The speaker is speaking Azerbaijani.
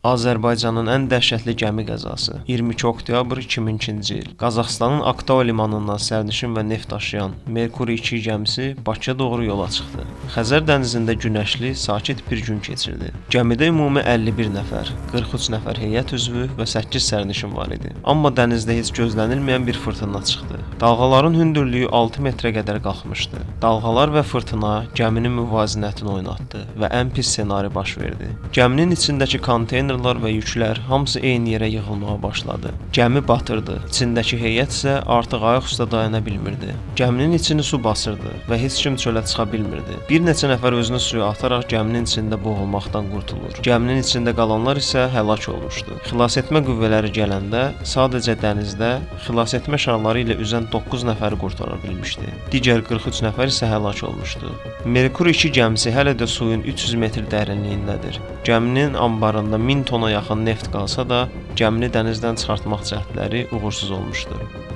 Azərbaycanın ən dəhşətli gəmi qəzası. 22 oktyabr 2002-ci il. Qazaxıstanın Aktau limanından sərnişin və neft daşıyan Merkuri 2 gəmisi Bakıya doğru yola çıxdı. Xəzər dənizində günəşli, sakit bir gün keçirdi. Gəmidə ümumi 51 nəfər, 43 nəfər heyət üzvü və 8 sərnişin var idi. Amma dənizdə heç gözlənilməyən bir fırtına çıxdı. Dalğaların hündürlüyü 6 metrə qədər qalxmışdı. Dalğalar və fırtına gəminin müvazinətini oynatdı və ən pis ssenari baş verdi. Gəminin içindəki konteynerlər və yüklər hamısı eyni yerə yığılmağa başladı. Gəmi batırdı. İçindəki heyət isə artıq ayaq üstə dayana bilmirdi. Gəminin içini su basırdı və heç kim çölə çıxa bilmirdi. Bir neçə nəfər özünü suya ataraq gəminin içində boğulmaqdan qurtulur. Gəminin içində qalanlar isə həlak olmuşdu. Xilasetmə qüvvələri gələndə sadəcə dənizdə xilasetmə şarları ilə üzən 9 nəfəri qurtara bilmişdi. Digər 43 nəfər isə həlak olmuşdu. Merkuri 2 gəmisi hələ də suyun 300 metr dərinliyindədir. Gəminin anbarında 1000 tona yaxın neft qalsa da, gəmini dənizdən çıxartmaq cəhdləri uğursuz olmuşdu.